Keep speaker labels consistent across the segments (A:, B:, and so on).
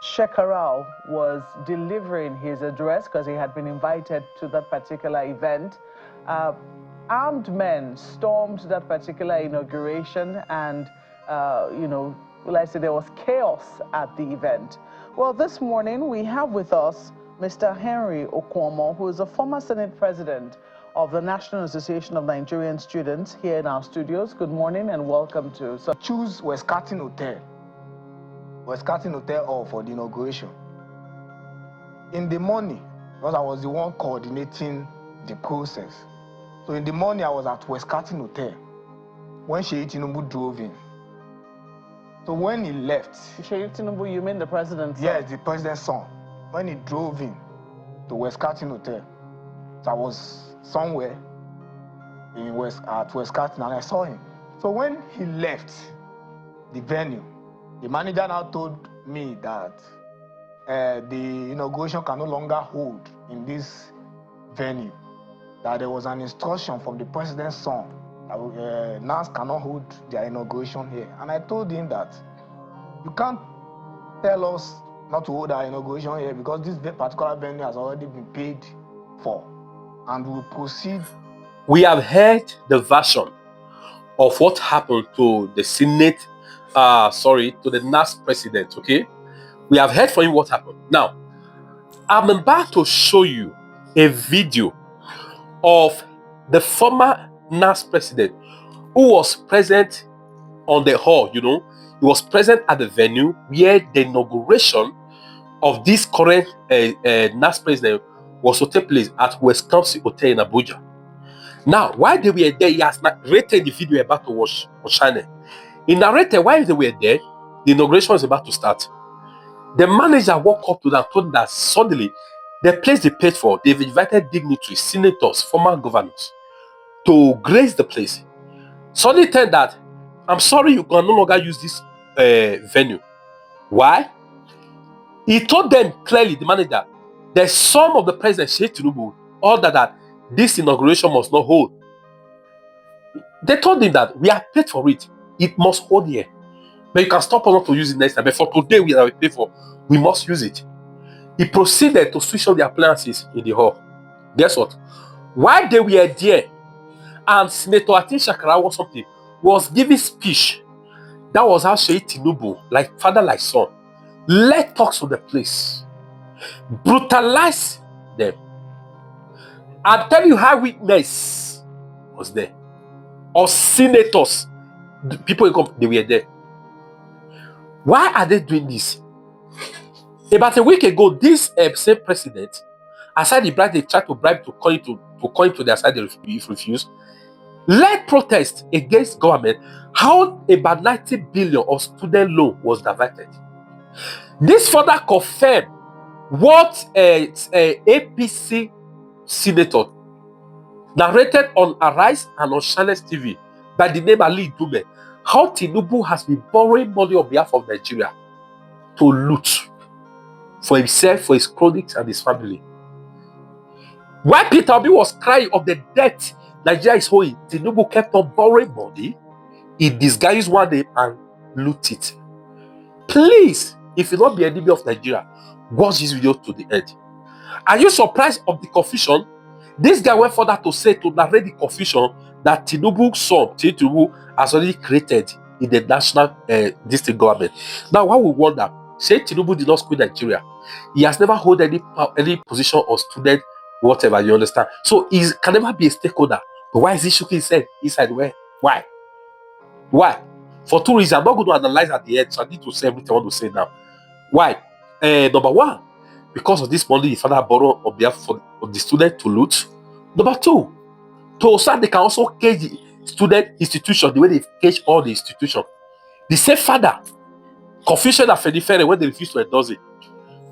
A: Shekarau was delivering his address because he had been invited to that particular event. Armed men stormed that particular inauguration and, there was chaos at the event. Well, this morning we have with us Mr. Henry Okwomo, who is a former Senate President of the National Association of Nigerian Students here in our studios. Good morning and welcome to...
B: Choose West Carton Hotel. West Carton Hotel Hall for the inauguration. In the morning, because I was the one coordinating the process. So in the morning, I was at West Carton Hotel when Seyi Tinubu drove in. So when he left...
A: Seyi Tinubu, you mean the president's son?
B: Yes, the president's son. When he drove in to West Carton Hotel, so I was somewhere at West Carton and I saw him. So when he left the venue, the manager now told me that the inauguration can no longer hold in this venue, that there was an instruction from the president's son that NANS cannot hold their inauguration here. And I told him that you can't tell us not to hold our inauguration here because this particular venue has already been paid for and we'll proceed.
C: We have heard the version of what happened to the Senate, to the NANS president, okay? We have heard from him what happened. Now, I'm about to show you a video of the former NANS president who was present on the hall, He was present at the venue where the inauguration of this current NANS president was to take place at West Carton Hotel in Abuja. Now, while they were there, he has narrated the video about to watch on channel. He narrated while they were there, the inauguration was about to start. The manager walked up to them and told them that suddenly the place they paid for, they've invited dignitaries, senators, former governors to grace the place. Suddenly tell that, I'm sorry, you can no longer use this venue. Why? He told them clearly, the manager, the son of the president, Seyi Tinubu, ordered that this inauguration must not hold. They told him that we are paid for it. It must hold here. But you can stop us not to use it next time. But for today, we are paid for. We must use it. He proceeded to switch on the appliances in the hall. Guess what? While they were there, and Senator Shekarau was giving speech. That was how Seyi Tinubu, like father, like son, led talks to the place, brutalized them. I'll tell you how witness was there. Or senators, the people they were there. Why are they doing this? About a week ago, this same president, aside the bribe they tried to bribe to call him to their side, if refused, led protest against government, how about 90 billion of student loan was diverted. This further confirmed what APC senator narrated on Arise and on Channels TV by the name Ali Dume, how Tinubu has been borrowing money on behalf of Nigeria to loot for himself, for his cronies and his family. While Peter Obi was crying of the debt Nigeria is owing, Tinubu kept on borrowing money, he disguised one name and loot it. Please, if you don't be enemy of Nigeria, watch this video to the end. Are you surprised of the confusion? This guy went further to say, to narrate the confusion that Tinubu's son, Tinubu, has already created in the national district government. Now, what we wonder, say Tinubu did not school Nigeria. He has never held any position of student, whatever, you understand? So he can never be a stakeholder. But why is he shaking his head inside where? Why? Why? For two reasons. I'm not going to analyze at the end, so I need to say everything I want to say now. Why? Number one, because of this money his father borrowed on behalf of the student to loot. Number two, so they can also cage the student institution the way they cage all the institution. The same father, confusion at Fedifere when they refuse to endorse it.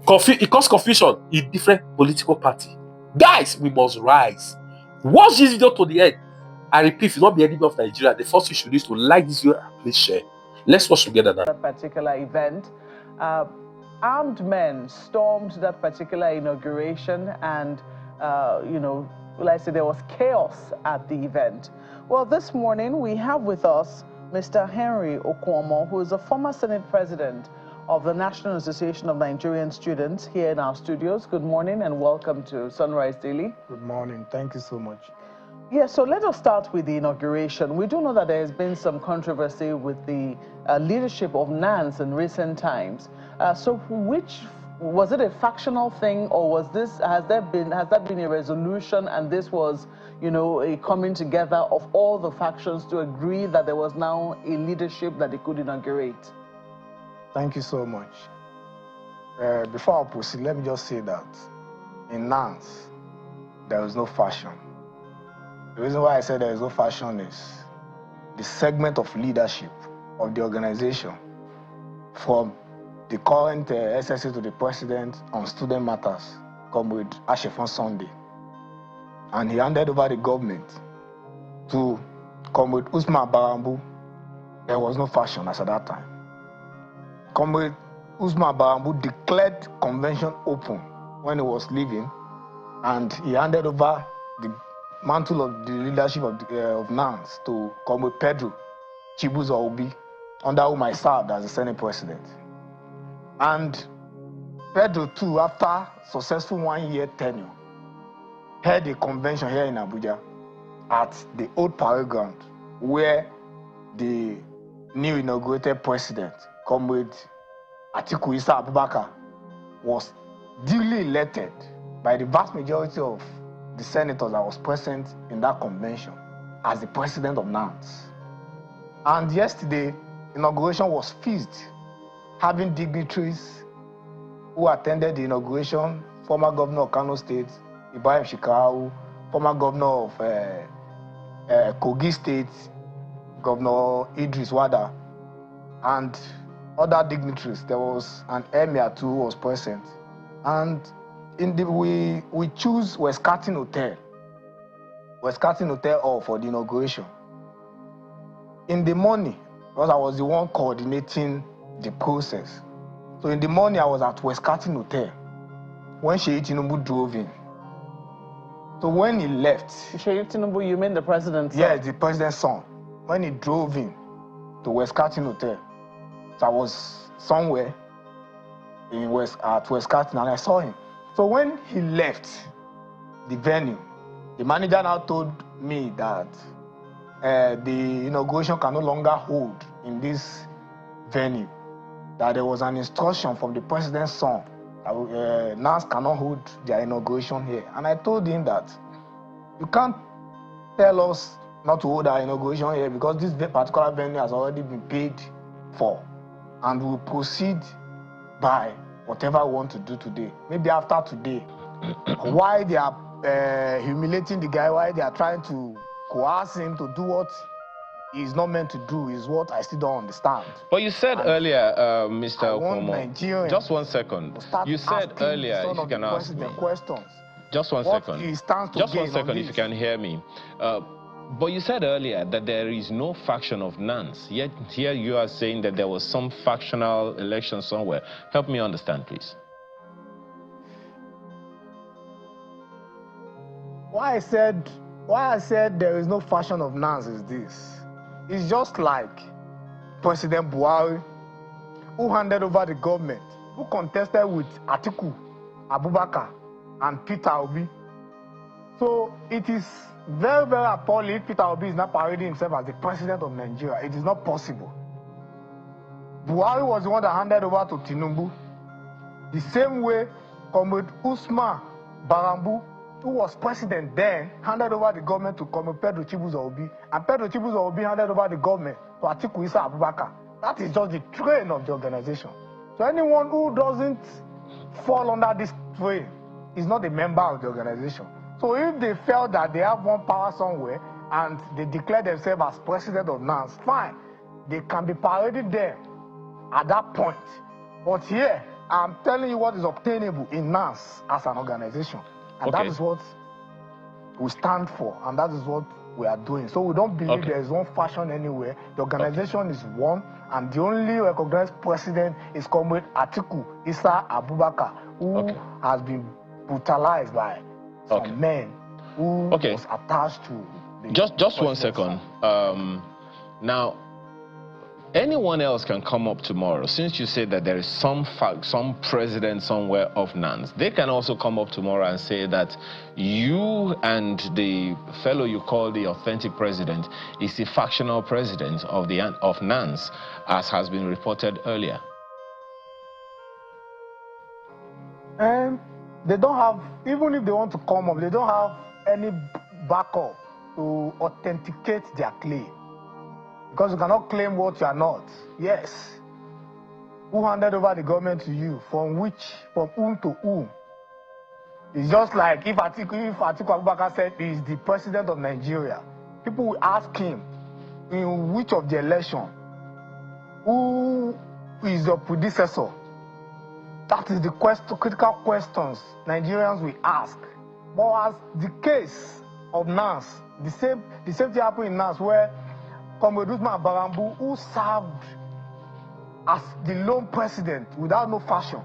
C: It caused confusion in different political parties. Guys, we must rise. Watch this video to the end. I repeat, if you not be enemy of Nigeria, the first thing you should do is to like this video and please share. Let's watch together now.
A: That particular event, armed men stormed that particular inauguration and, there was chaos at the event. Well, this morning we have with us Mr. Henry Okwomo, who is a former Senate President of the National Association of Nigerian Students here in our studios. Good morning and welcome to Sunrise Daily.
B: Good morning. Thank you so much.
A: Yeah, so let us start with the inauguration. We do know that there has been some controversy with the leadership of NANS in recent times. So was it a factional thing, or has that been a resolution, and this was, a coming together of all the factions to agree that there was now a leadership that they could inaugurate?
B: Thank you so much. Before I proceed, let me just say that in NANS, there is no fashion. The reason why I said there is no fashion is the segment of leadership of the organization, from the current SSA to the president on student matters, come with Ashefon Sunday. And he handed over the government to Comrade Usman Barambu. There was no fashion as at that time. Comrade Usman Barambu declared convention open when he was leaving, and he handed over the mantle of the leadership of NANS to Comrade Pedro Chibuzo Obi, under whom I served as the Senate President. And Pedro too, after successful 1-year tenure, held a convention here in Abuja at the old parade ground, where the new inaugurated president, Comrade Atiku Issa Abubakar, was duly elected by the vast majority of the senators that was present in that convention as the president of NANS. And yesterday, inauguration was feast, having dignitaries who attended the inauguration: former governor of Kano State, Ibrahim Shekau, former governor of Kogi State, Governor Idris Wada, and other dignitaries. There was an emir too who was present. And we choose West Carton Hotel Hall for the inauguration. In the morning, because I was the one coordinating the process, so in the morning I was at West Carton Hotel when Seyi Tinubu drove in. So when he left...
A: Seyi Tinubu, you mean the president's son?
B: Yes, the president's son. When he drove in to West Carton Hotel, so I was somewhere at West Carton and I saw him. So when he left the venue, the manager now told me that the inauguration can no longer hold in this venue, that there was an instruction from the president's son that NANS cannot hold their inauguration here. And I told him that you can't tell us not to hold our inauguration here, because this particular venue has already been paid for, and we'll proceed by whatever we want to do today. Maybe after today, why they are humiliating the guy, why they are trying to coerce him to do what he's not meant to do, is what I still don't understand.
D: But you said earlier, Mr. Okuomo, just 1 second. You said earlier, if you can ask me.
B: Questions.
D: Just 1 second. Just 1 second, if you can hear me. But you said earlier that there is no faction of NANS, yet here you are saying that there was some factional election somewhere. Help me understand, please.
B: Why I said there is no faction of NANS is this. It's just like President Buhari, who handed over the government, who contested with Atiku Abubakar and Peter Obi. So it is very, very appalling if Peter Obi is not parading himself as the president of Nigeria. It is not possible. Buhari was the one that handed over to Tinubu. The same way Comrade Usman Barambu, who was president then, handed over the government to Comrade Pedro Chibuzo Obi, and Pedro Chibuzo Obi handed over the government to Atiku Issa Abubakar. That is just the train of the organization. So anyone who doesn't fall under this train is not a member of the organization. So if they felt that they have one power somewhere and they declare themselves as president of NANS, fine. They can be paraded there at that point. But here, I'm telling you what is obtainable in NANS as an organization. And that is what we stand for, and that is what we are doing. So we don't believe there is one fashion anywhere. The organization is one, and the only recognized president is Comrade Atiku Issa Abubakar, who has been brutalized by some men who was attached to the
D: just 1 second. Now, Anyone else can come up tomorrow. Since you said that there is some president somewhere of NANS, they can also come up tomorrow and say that you and the fellow you call the authentic president is the factional president of NANS, as has been reported earlier.
B: And they don't have, even if they want to come up, they don't have any backup to authenticate their claim. Because you cannot claim what you are not. Yes. Who handed over the government to you? From whom to whom? It's just like if Atiku Abubakar said he is the president of Nigeria, people will ask him in which of the election, who is your predecessor? That is the critical questions Nigerians will ask. But as the case of NANS, the same thing happened in NANS, where Comrade Usman Barambu, who served as the lone president without no fashion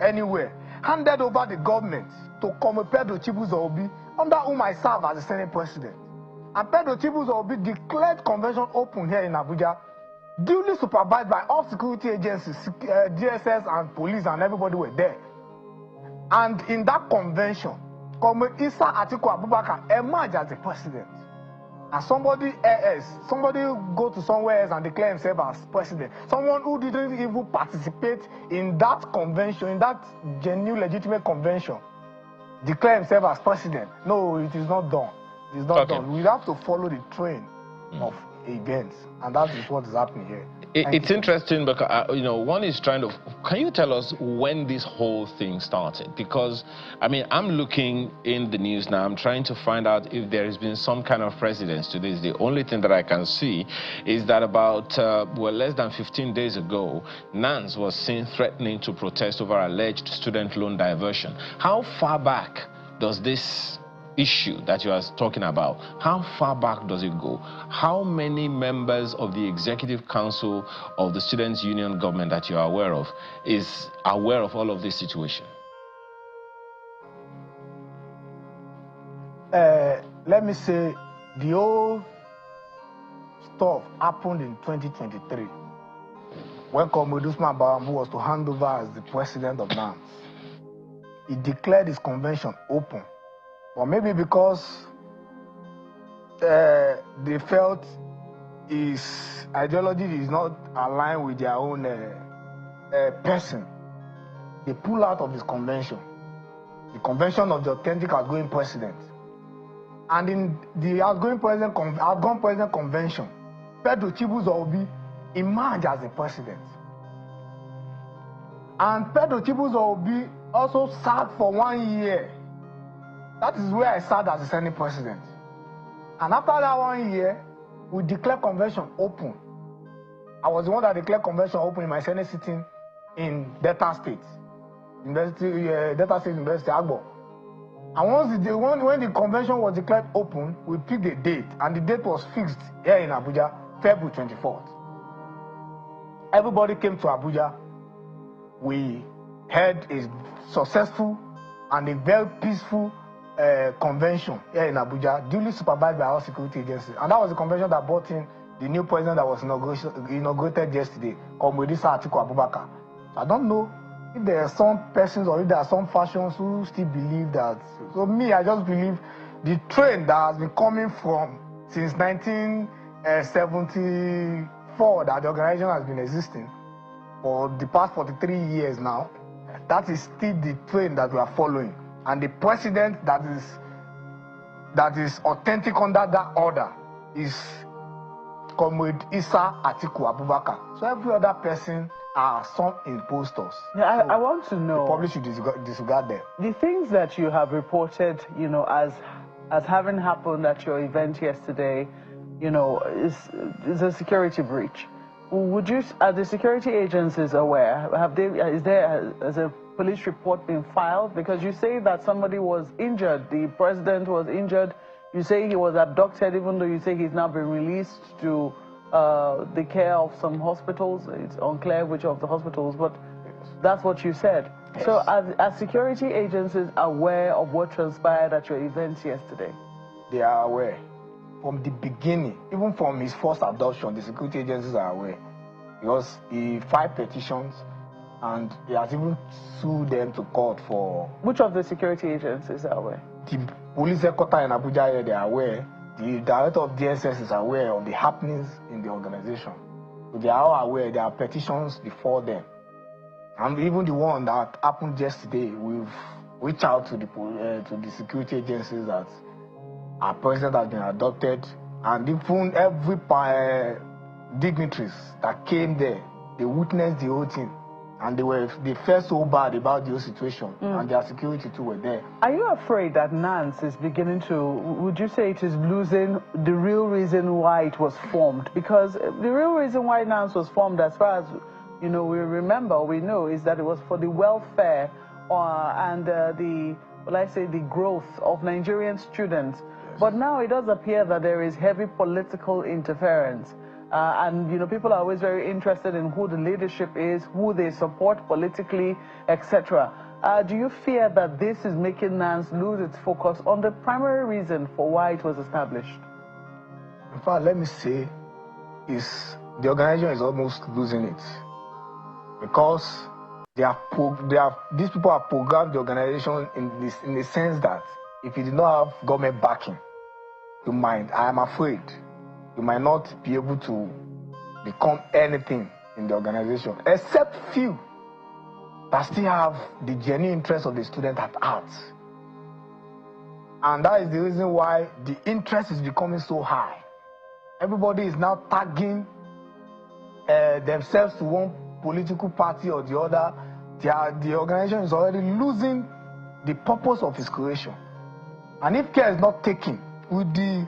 B: anywhere, handed over the government to Comrade Pedro Chibuzo-Obi, under whom I serve as the Senate president. And Pedro Chibuzo-Obi declared convention open here in Abuja, duly supervised by all security agencies, DSS and police, and everybody were there. And in that convention, Comrade Isa Atiku Abubakar emerged as the president. And somebody go to somewhere else and declare himself as president. Someone who didn't even participate in that convention, in that genuine legitimate convention, declare himself as president. No, it is not done. It is not done. We have to follow the train of events, and that is what is happening here.
D: It's interesting because, one is trying to... Can you tell us when this whole thing started? Because, I mean, I'm looking in the news now. I'm trying to find out if there has been some kind of precedence to this. The only thing that I can see is that about, less than 15 days ago, NANS was seen threatening to protest over alleged student loan diversion. How far back does this issue that you are talking about, how far back does it go? How many members of the executive council of the students' union government that you are aware of is aware of all of this situation?
B: Let me say, the whole stuff happened in 2023 when Comrade Usman Barambu was to hand over as the president of NANS. He declared his convention open. Or maybe because they felt his ideology is not aligned with their own person, they pull out of his convention, the convention of the authentic outgoing president. And in the outgoing president convention, Pedro Chibuzo-Obi emerged as the president. And Pedro Chibuzo-Obi also served for 1 year. That is where I served as the Senate president. And after that 1 year, we declared convention open. I was the one that declared convention open in my Senate sitting in Delta State University, Agbo. And when the convention was declared open, we picked a date, and the date was fixed here in Abuja, February 24th. Everybody came to Abuja. We had a successful and a very peaceful convention here in Abuja, duly supervised by our security agencies. And that was the convention that brought in the new president that was inaugurated yesterday, Comrade Isa Atiku Abubakar. So I don't know if there are some persons or if there are some factions who still believe that. So me, I just believe the trend that has been coming from since 1974 that the organization has been existing for the past 43 years now, that is still the trend that we are following. And the president that is authentic under that order is Comrade Isa Atiku Abubakar. So every other person are some imposters.
A: Yeah,
B: so
A: I want to know.
B: The public should disregard them.
A: The things that you have reported, as having happened at your event yesterday, is a security breach. Would you, are the security agencies aware? Has a police report been filed? Because you say that somebody was injured, the president was injured. You say he was abducted, even though you say he's now been released to the care of some hospitals. It's unclear which of the hospitals, but that's what you said. Yes. So are security agencies aware of what transpired at your event yesterday?
B: They are aware. From the beginning, even from his first abduction, the security agencies are aware. because he filed petitions and he has even sued them to court for...
A: Which of the security agencies are aware?
B: The police headquarters in Abuja here, they are aware. The director of DSS is aware of the happenings in the organization. So they are all aware. There are petitions before them. And even the one that happened yesterday, we've reached out to the security agencies that our president has been adopted, and even every dignitaries that came there, they witnessed the whole thing. And they felt so bad about the whole situation, and their security too were there.
A: Are you afraid that NANS is beginning to, would you say it is losing the real reason why it was formed? Because the real reason why NANS was formed, as far as we remember, we know, is that it was for the welfare and the growth of Nigerian students. Yes. But now it does appear that there is heavy political interference. And people are always very interested in who the leadership is, who they support politically, etc. Do you fear that this is making NANS lose its focus on the primary reason for why it was established?
B: In fact, let me say, the organization is almost losing it, because these people have programmed the organization in the sense that if you do not have government backing, I am afraid, you might not be able to become anything in the organization, except few that still have the genuine interest of the student at heart. And that is the reason why the interest is becoming so high. Everybody is now tagging themselves to one political party or the other. The organization is already losing the purpose of its creation. And if care is not taken with the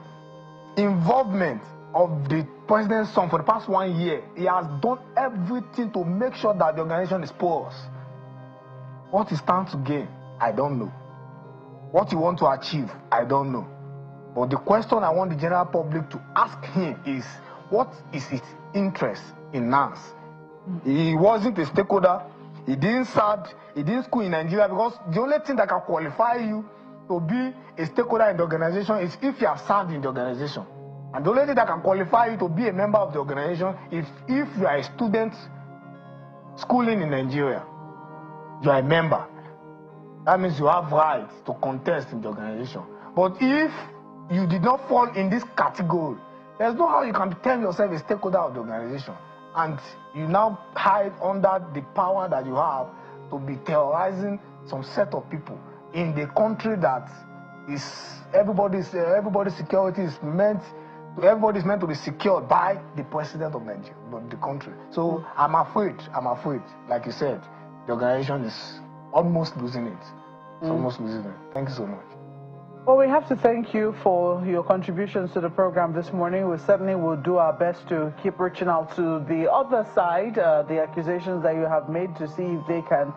B: involvement of the president's son for the past 1 year, he has done everything to make sure that the organization is porous. What he stands to gain, I don't know. What he wants to achieve, I don't know. But the question I want the general public to ask him is, what is his interest in NANS? He wasn't a stakeholder. He didn't school in Nigeria, because the only thing that can qualify you to be a stakeholder in the organization is if you have served in the organization. And the only thing that can qualify you to be a member of the organization is if you are a student schooling in Nigeria. You are a member. That means you have rights to contest in the organization. But if you did not fall in this category, there's no how you can term yourself a stakeholder of the organization. And you now hide under the power that you have to be terrorizing some set of people in the country that is everybody's security is meant. Everybody's meant to be secured by the president of Nigeria, the country. So I'm afraid, like you said, the organization is almost losing it. It's almost losing it. Thank you so much.
A: Well, we have to thank you for your contributions to the program this morning. We certainly will do our best to keep reaching out to the other side, the accusations that you have made, to see if they can,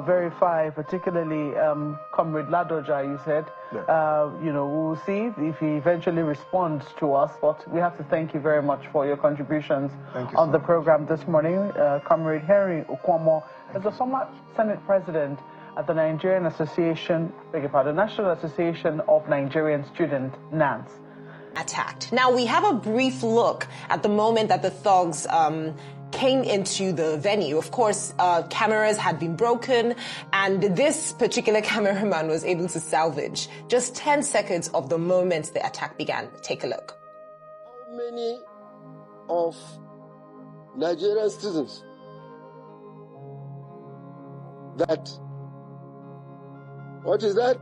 A: verify, particularly Comrade Ladoja, you said. Yeah. We'll see if he eventually responds to us, but we have to thank you very much for your contributions on the program this morning. Comrade Henry Okwomo is the former Senate President at the Nigerian Association, National Association of Nigerian Students, NANS.
E: Attacked. Now, we have a brief look at the moment that the thugs came into the venue. Of course, cameras had been broken, and this particular cameraman was able to salvage just 10 seconds of the moment the attack began. Take a look.
F: How many of Nigerian students that... What is that?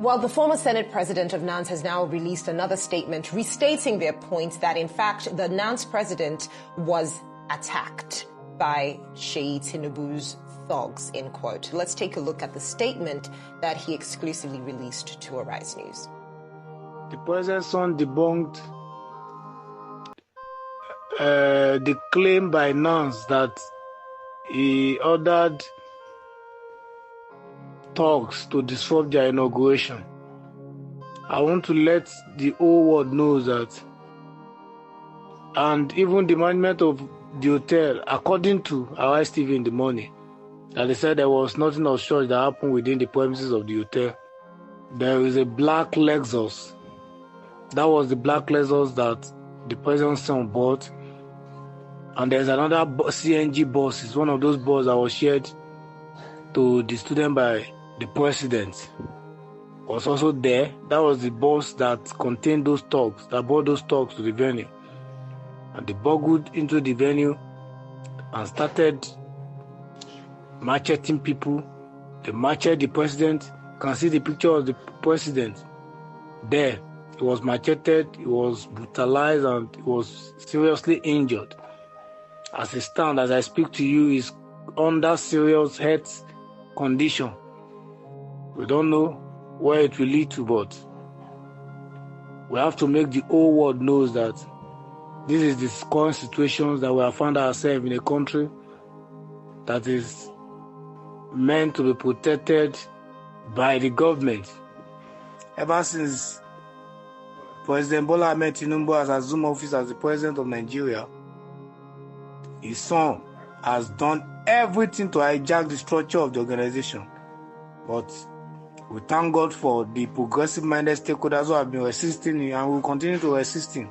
E: Well, the former Senate president of NANS has now released another statement restating their point that, in fact, the NANS president was attacked by Seyi Tinubu's thugs, end quote. Let's take a look at the statement that he exclusively released to Arise News.
G: The president's son debunked the claim by NANS that he ordered thugs to disrupt their inauguration. I want to let the whole world know that, and even the management of the hotel, according to our TV in the morning, that they said there was nothing of such that happened within the premises of the hotel. There is a black Lexus. That was the black Lexus that the president's son bought. And there's another CNG bus. It's one of those buses that was shared to the student by the president. Was also there. That was the bus that contained those thugs, that brought those thugs to the venue. And they burgled into the venue and started macheting people. They macheted the president. You can see the picture of the president there. He was macheted, he was brutalized, and he was seriously injured. As he stands, as I speak to you, he's under serious health condition. We don't know where it will lead to, but we have to make the whole world know that this is the current situation that we have found ourselves in a country that is meant to be protected by the government. Ever since President Bola Ahmed Tinubu has assumed office as the president of Nigeria, his son has done everything to hijack the structure of the organization. But we thank God for the progressive-minded stakeholders who have been resisting and will continue to resist him.